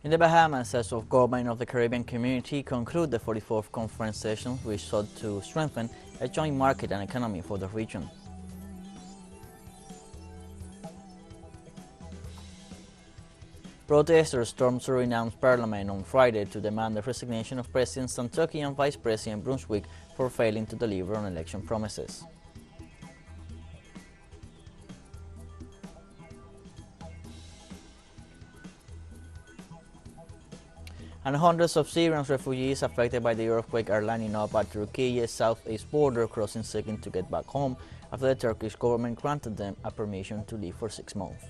In the Bahamas, heads of government of the Caribbean community conclude the 44th conference session, which sought to strengthen a joint market and economy for the region. Protesters stormed Suriname's parliament on Friday to demand the resignation of President Santokhi and Vice President Brunswick for failing to deliver on election promises. And hundreds of Syrian refugees affected by the earthquake are lining up at Türkiye's southeast border crossing, seeking to get back home after the Turkish government granted them a permission to leave for 6 months.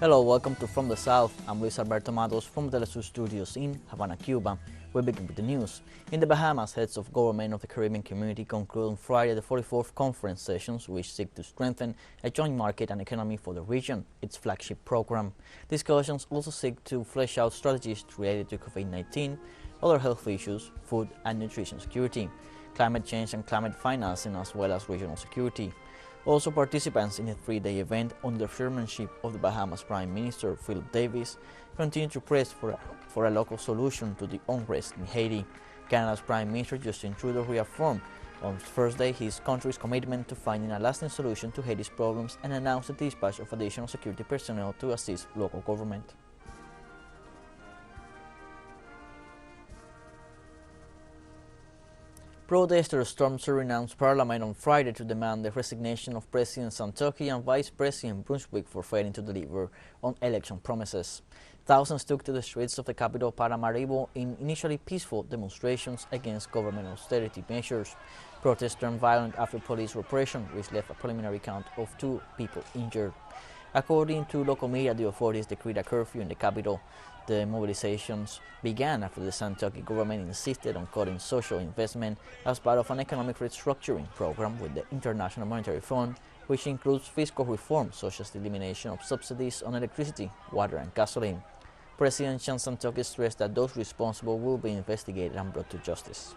Hello, welcome to From the South. I'm Luis Alberto Matos from TeleSUR studios in Havana, Cuba. We begin with the news. In the Bahamas, heads of government of the Caribbean community concluded on Friday the 44th conference sessions, which seek to strengthen a joint market and economy for the region, its flagship program. Discussions also seek to flesh out strategies related to COVID-19, other health issues, food and nutrition security, climate change and climate financing, as well as regional security. Also, participants in a three-day event under the chairmanship of the Bahamas Prime Minister Philip Davis continue to press for a local solution to the unrest in Haiti. Canada's Prime Minister Justin Trudeau reaffirmed on Thursday his country's commitment to finding a lasting solution to Haiti's problems and announced the dispatch of additional security personnel to assist local government. Protesters stormed Suriname's parliament on Friday to demand the resignation of President Santokhi and Vice President Brunswick for failing to deliver on election promises. Thousands took to the streets of the capital Paramaribo in initially peaceful demonstrations against government austerity measures. Protests turned violent after police repression, which left a preliminary count of 2 people injured. According to local media, the authorities decreed a curfew in the capital. The mobilizations began after the Santokhi government insisted on cutting social investment as part of an economic restructuring program with the International Monetary Fund, which includes fiscal reform such as the elimination of subsidies on electricity, water and gasoline. President Chan Santokhi stressed that those responsible will be investigated and brought to justice.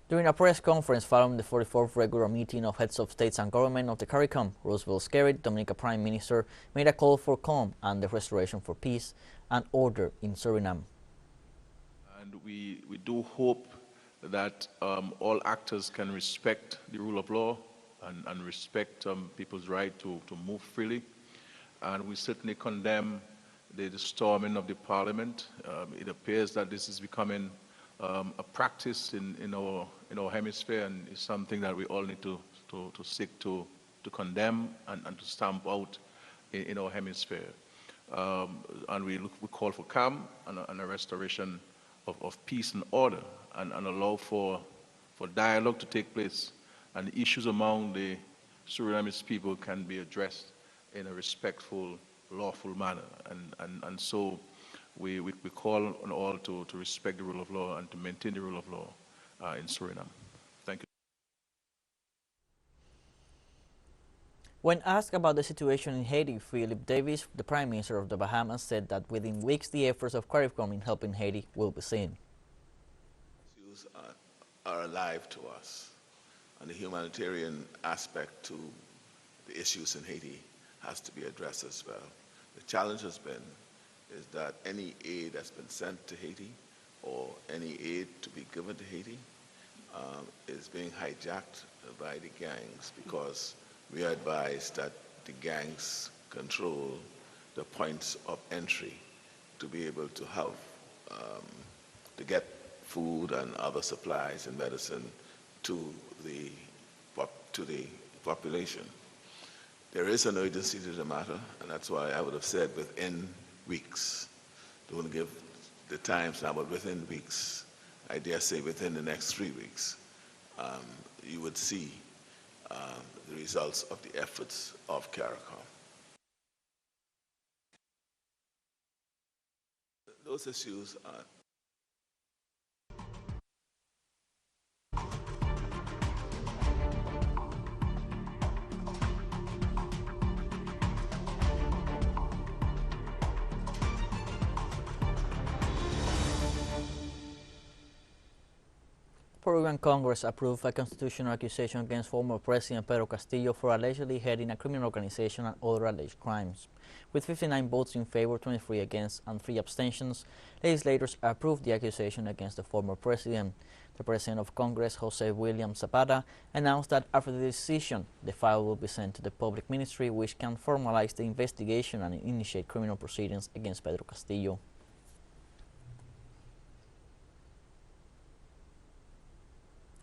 During a press conference following the 44th regular meeting of heads of states and government of the CARICOM, Roosevelt Skerrit, Dominica Prime Minister, made a call for calm and the restoration for peace and order in Suriname. And we do hope that all actors can respect the rule of law and respect people's right to move freely. And we certainly condemn the storming of the parliament. It appears that this is becoming a practice in our hemisphere, and it's something that we all need to seek to condemn and to stamp out in our hemisphere. And we call for calm and a restoration of peace and order, and allow for dialogue to take place, and the issues among the Surinamese people can be addressed in a respectful, lawful manner. And so we call on all to respect the rule of law and to maintain the rule of law in Suriname. Thank you. When asked about the situation in Haiti, Philip Davis, the Prime Minister of the Bahamas, said that within weeks the efforts of CARICOM in helping Haiti will be seen. Issues are alive to us, and the humanitarian aspect to the issues in Haiti has to be addressed as well. The challenge has been is that any aid that's been sent to Haiti or any aid to be given to Haiti is being hijacked by the gangs, because we are advised that the gangs control the points of entry to be able to have, to get food and other supplies and medicine to the population. There is an urgency to the matter, and that's why I would have said within weeks. Don't want to give the times now, but within weeks, I dare say within the next 3 weeks, you would see the results of the efforts of CARICOM. Those issues are Peruvian Congress approved a constitutional accusation against former President Pedro Castillo for allegedly heading a criminal organization and other alleged crimes. With 59 votes in favor, 23 against, and 3 abstentions, legislators approved the accusation against the former president. The President of Congress, Jose William Zapata, announced that after the decision, the file will be sent to the Public Ministry, which can formalize the investigation and initiate criminal proceedings against Pedro Castillo.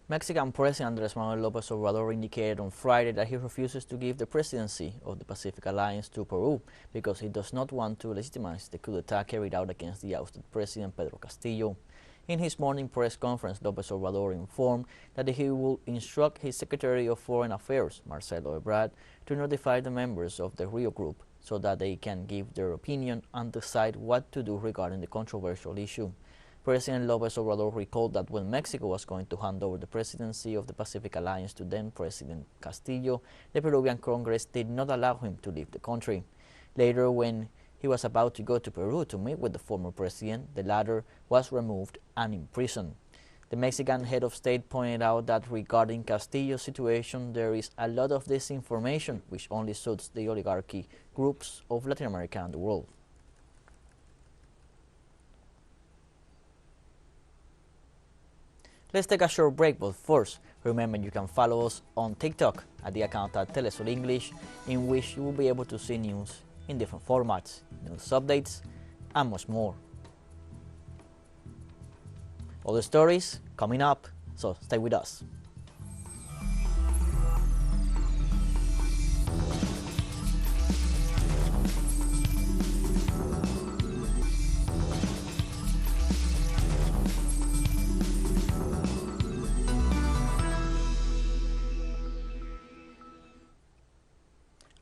Mexican President Andrés Manuel López Obrador indicated on Friday that he refuses to give the presidency of the Pacific Alliance to Peru because he does not want to legitimize the coup d'etat carried out against the ousted President Pedro Castillo. In his morning press conference, López Obrador informed that he will instruct his Secretary of Foreign Affairs, Marcelo Ebrard, to notify the members of the Rio Group so that they can give their opinion and decide what to do regarding the controversial issue. President López Obrador recalled that when Mexico was going to hand over the presidency of the Pacific Alliance to then-President Castillo, the Peruvian Congress did not allow him to leave the country. Later, when he was about to go to Peru to meet with the former president, the latter was removed and imprisoned. The Mexican head of state pointed out that regarding Castillo's situation, there is a lot of disinformation which only suits the oligarchy groups of Latin America and the world. Let's take a short break, but first, remember you can follow us on TikTok at the account at TeleSUR English, in which you will be able to see news in different formats, news updates, and much more. Other stories coming up, so stay with us.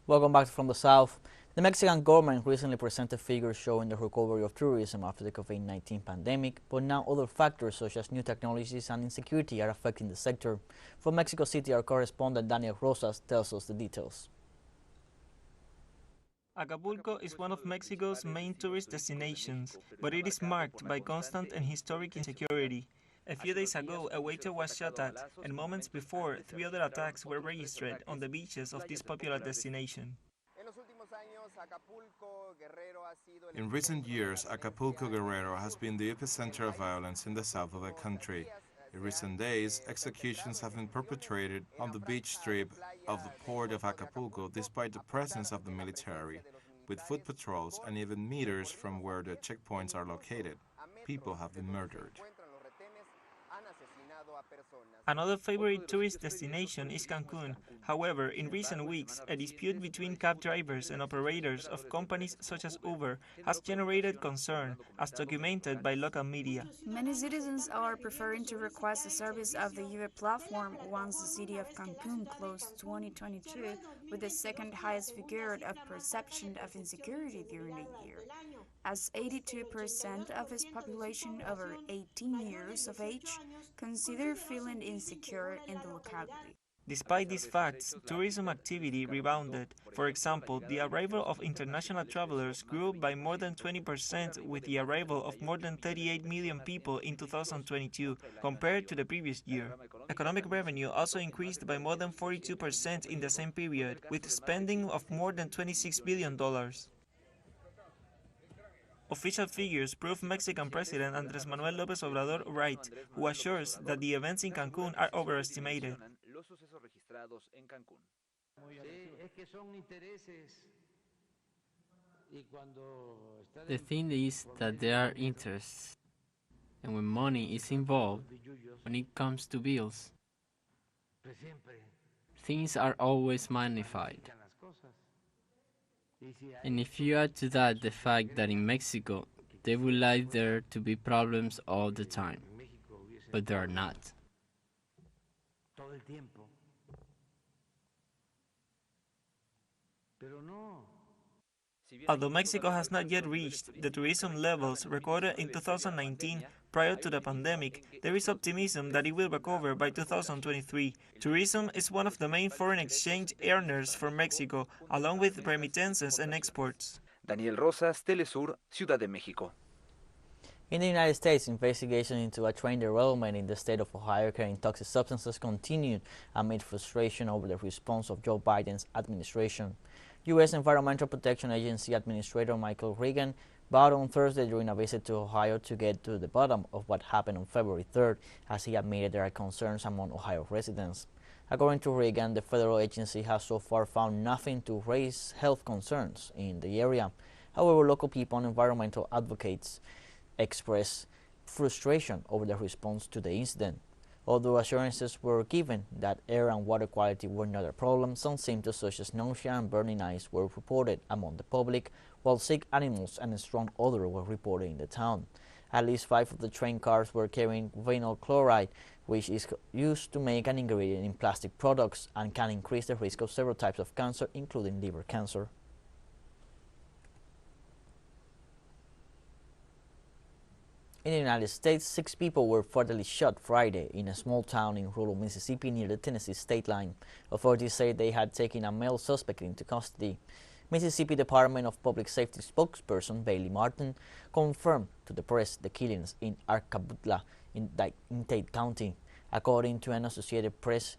Welcome back from the South. The Mexican government recently presented figures showing the recovery of tourism after the COVID-19 pandemic, but now other factors such as new technologies and insecurity are affecting the sector. From Mexico City, our correspondent Daniel Rosas tells us the details. Acapulco is one of Mexico's main tourist destinations, but it is marked by constant and historic insecurity. A few days ago, a waiter was shot at, and moments before, 3 other attacks were registered on the beaches of this popular destination. In recent years, Acapulco Guerrero has been the epicenter of violence in the south of the country. In recent days, executions have been perpetrated on the beach strip of the port of Acapulco despite the presence of the military, with foot patrols and even meters from where the checkpoints are located. People have been murdered. Another favorite tourist destination is Cancun. However, in recent weeks, a dispute between cab drivers and operators of companies such as Uber has generated concern, as documented by local media. Many citizens are preferring to request the service of the Uber platform once the city of Cancun closed 2022 with the second highest figure of perception of insecurity during the year, as 82% of its population over 18 years of age consider feeling insecure in the locality. Despite these facts, tourism activity rebounded. For example, the arrival of international travelers grew by more than 20% with the arrival of more than 38 million people in 2022 compared to the previous year. Economic revenue also increased by more than 42% in the same period, with spending of more than $26 billion. Official figures prove Mexican President Andrés Manuel López Obrador right, who assures that the events in Cancun are overestimated. The thing is that there are interests, and when money is involved, when it comes to bills, things are always magnified. And if you add to that the fact that in Mexico they would like there to be problems all the time, but there are not. Although Mexico has not yet reached the tourism levels recorded in 2019 prior to the pandemic, there is optimism that it will recover by 2023. Tourism is one of the main foreign exchange earners for Mexico, along with remittances and exports. Daniel Rosas, TeleSUR, Ciudad de México. In the United States, investigation into a train derailment in the state of Ohio carrying toxic substances continued amid frustration over the response of Joe Biden's administration. U.S. Environmental Protection Agency Administrator Michael Regan vowed on Thursday during a visit to Ohio to get to the bottom of what happened on February 3rd, as he admitted there are concerns among Ohio residents. According to Regan, the federal agency has so far found nothing to raise health concerns in the area. However, local people and environmental advocates expressed frustration over the response to the incident. Although assurances were given that air and water quality were not a problem, some symptoms such as nausea and burning eyes were reported among the public, while sick animals and a strong odor were reported in the town. At least 5 of the train cars were carrying vinyl chloride, which is used to make an ingredient in plastic products and can increase the risk of several types of cancer, including liver cancer. In the United States, 6 people were fatally shot Friday in a small town in rural Mississippi near the Tennessee state line. Authorities say they had taken a male suspect into custody. Mississippi Department of Public Safety spokesperson Bailey Martin confirmed to the press the killings in Arcabutla in Tate County. According to an Associated Press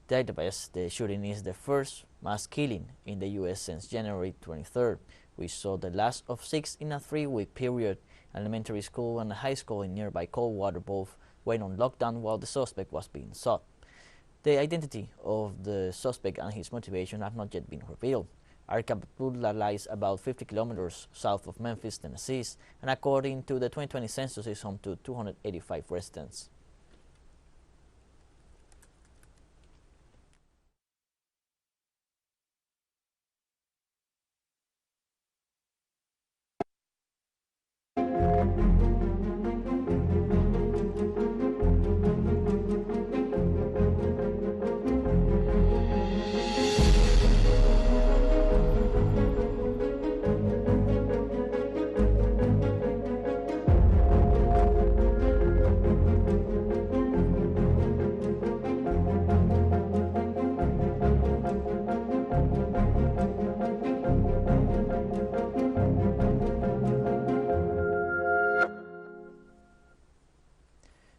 database, the shooting is the first mass killing in the U.S. since January 23rd. We saw the last of 6 in a 3-week period. Elementary school and a high school in nearby Coldwater both went on lockdown while the suspect was being sought. The identity of the suspect and his motivation have not yet been revealed. Arcabutla lies about 50 kilometers south of Memphis, Tennessee, and according to the 2020 census is home to 285 residents.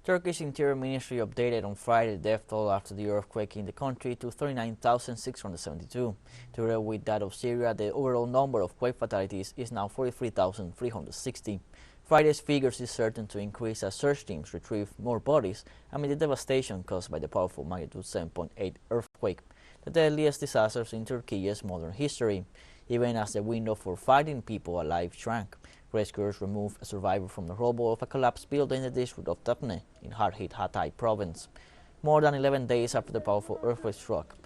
Turkish Interior Ministry updated on Friday the death toll after the earthquake in the country to 39,672. Together with that of Syria, the overall number of quake fatalities is now 43,360. Friday's figures is certain to increase as search teams retrieve more bodies amid the devastation caused by the powerful magnitude 7.8 earthquake, the deadliest disasters in Turkey's modern history. Even as the window for finding people alive shrank, rescuers removed a survivor from the rubble of a collapsed building in the district of Tapne in hard-hit Hatay province, more than 11 days after the powerful earthquake struck.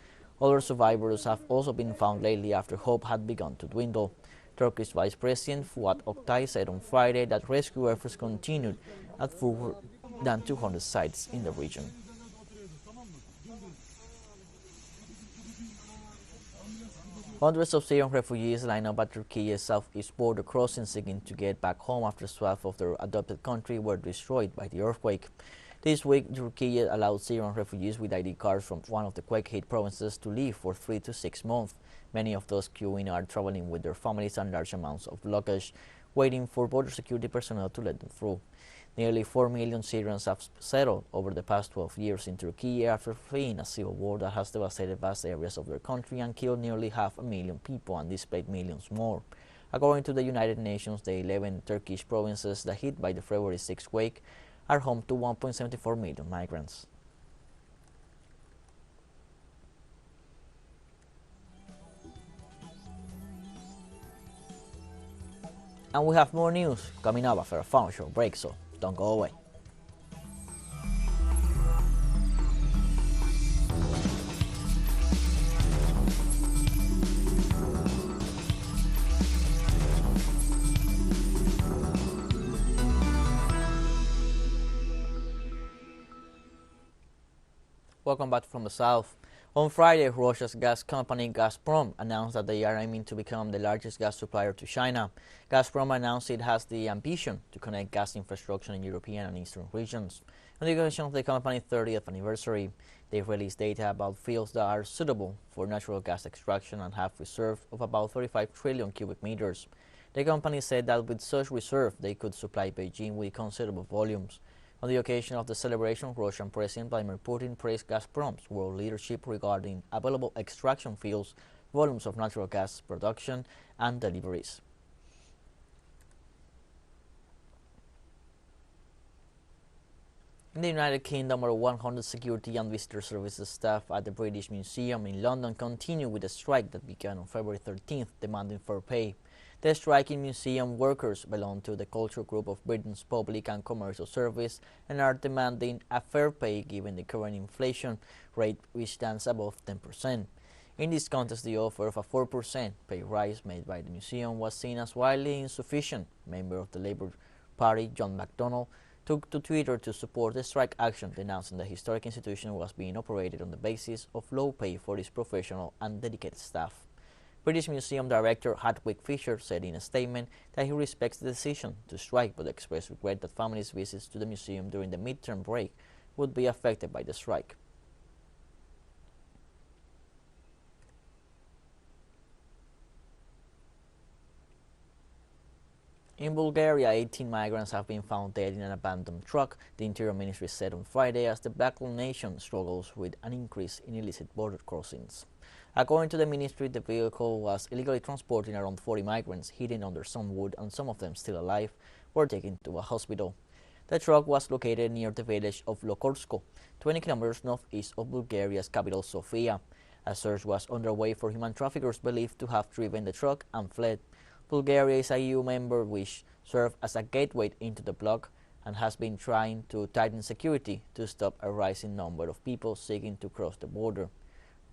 Other survivors have also been found lately after hope had begun to dwindle. Turkish Vice President Fuat Oktay said on Friday that rescue efforts continued at fewer than 200 sites in the region. Hundreds of Syrian refugees line up at Turkey's southeast border crossing seeking to get back home after 12 of their adopted country were destroyed by the earthquake. This week, Turkey allowed Syrian refugees with ID cards from one of the quake-hit provinces to leave for 3 to 6 months. Many of those queuing are traveling with their families and large amounts of luggage, waiting for border security personnel to let them through. Nearly 4 million Syrians have settled over the past 12 years in Turkey after fleeing a civil war that has devastated vast areas of their country and killed nearly 500,000 people and displaced millions more. According to the United Nations, the 11 Turkish provinces that hit by the February 6 quake are home to 1.74 million migrants. And we have more news coming up after a fun short break, so don't go away. Welcome back from the south. On Friday, Russia's gas company Gazprom announced that they are aiming to become the largest gas supplier to China. Gazprom announced it has the ambition to connect gas infrastructure in European and Eastern regions. On the occasion of the company's 30th anniversary, they released data about fields that are suitable for natural gas extraction and have reserves of about 35 trillion cubic meters. The company said that with such reserve, they could supply Beijing with considerable volumes. On the occasion of the celebration, Russian President Vladimir Putin praised Gazprom's world leadership regarding available extraction fields, volumes of natural gas production, and deliveries. In the United Kingdom, over 100 security and visitor services staff at the British Museum in London continue with a strike that began on February 13th, demanding fair pay. The striking museum workers belong to the cultural group of Britain's Public and Commercial Service and are demanding a fair pay given the current inflation rate, which stands above 10%. In this context, the offer of a 4% pay rise made by the museum was seen as wildly insufficient. Member of the Labour Party, John MacDonald, took to Twitter to support the strike action, denouncing the historic institution was being operated on the basis of low pay for its professional and dedicated staff. British Museum Director Hadwig Fisher said in a statement that he respects the decision to strike, but expressed regret that families' visits to the museum during the midterm break would be affected by the strike. In Bulgaria, 18 migrants have been found dead in an abandoned truck, the Interior Ministry said on Friday, as the black nation struggles with an increase in illicit border crossings. According to the ministry, the vehicle was illegally transporting around 40 migrants hidden under some wood, and some of them still alive were taken to a hospital. The truck was located near the village of Lokorsko, 20 kilometers northeast of Bulgaria's capital Sofia. A search was underway for human traffickers believed to have driven the truck and fled. Bulgaria is a EU member which served as a gateway into the bloc and has been trying to tighten security to stop a rising number of people seeking to cross the border.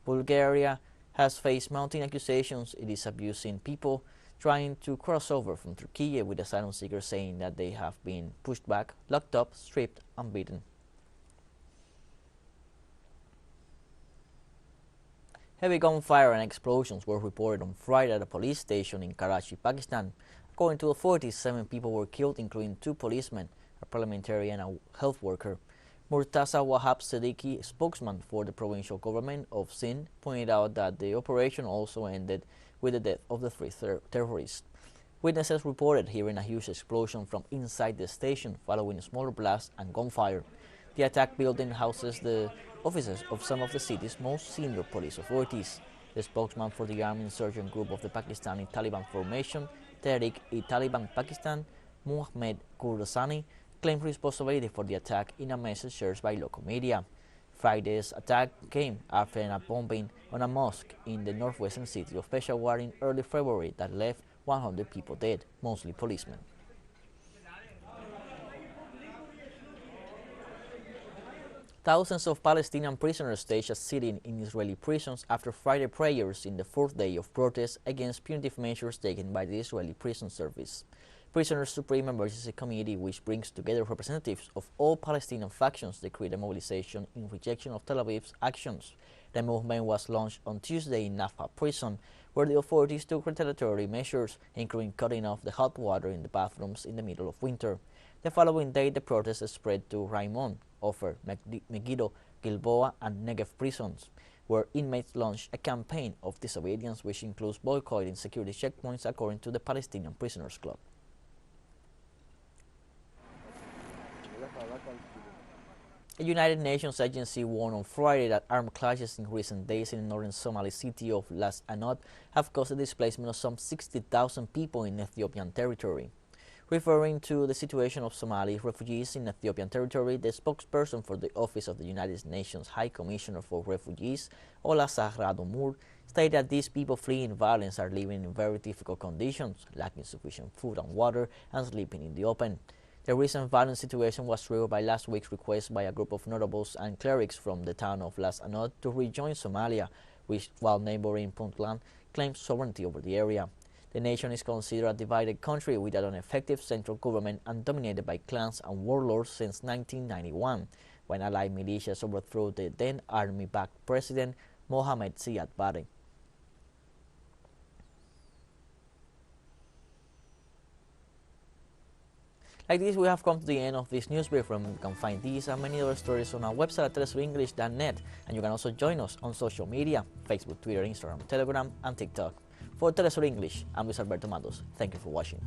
Bulgaria has faced mounting accusations it is abusing people trying to cross over from Türkiye, with asylum seekers saying that they have been pushed back, locked up, stripped, and beaten. Heavy gunfire and explosions were reported on Friday at a police station in Karachi, Pakistan. According to authorities, 7 people were killed, including 2 policemen, a parliamentarian and a health worker. Murtaza Wahab Siddiqui, spokesman for the provincial government of Sindh, pointed out that the operation also ended with the death of the 3 terrorists. Witnesses reported hearing a huge explosion from inside the station following a smaller blast and gunfire. The attack building houses the offices of some of the city's most senior police authorities. The spokesman for the armed insurgent group of the Pakistani Taliban formation, Tehrik-e-Taliban Pakistan, Muhammad Kursani, claimed responsibility for the attack in a message shared by local media. Friday's attack came after a bombing on a mosque in the northwestern city of Peshawar in early February that left 100 people dead, mostly policemen. Thousands of Palestinian prisoners staged a sit-in in Israeli prisons after Friday prayers in the 4th day of protests against punitive measures taken by the Israeli Prison Service. Prisoners' Supreme Emergency Committee, which brings together representatives of all Palestinian factions, decreed a mobilization in rejection of Tel Aviv's actions. The movement was launched on Tuesday in Nafha prison, where the authorities took retaliatory measures, including cutting off the hot water in the bathrooms in the middle of winter. The following day, the protests spread to Raimon, Ofer, Megiddo, Gilboa, and Negev prisons, where inmates launched a campaign of disobedience which includes boycotting security checkpoints, according to the Palestinian Prisoners Club. A United Nations agency warned on Friday that armed clashes in recent days in the northern Somali city of Las Anod have caused the displacement of some 60,000 people in Ethiopian territory. Referring to the situation of Somali refugees in Ethiopian territory, the spokesperson for the Office of the United Nations High Commissioner for Refugees, Ola Sahrado Moore, stated that these people fleeing violence are living in very difficult conditions, lacking sufficient food and water, and sleeping in the open. The recent violent situation was triggered by last week's request by a group of notables and clerics from the town of Las Anod to rejoin Somalia, which, while neighboring Puntland, claims sovereignty over the area. The nation is considered a divided country without an effective central government and dominated by clans and warlords since 1991, when allied militias overthrew the then army-backed president Mohamed Siad Barre. Like this, we have come to the end of this news brief. You can find these and many other stories on our website at telesurenglish.net, and you can also join us on social media: Facebook, Twitter, Instagram, Telegram, and TikTok. For TeleSUR English, I'm Luis Alberto Matos. Thank you for watching.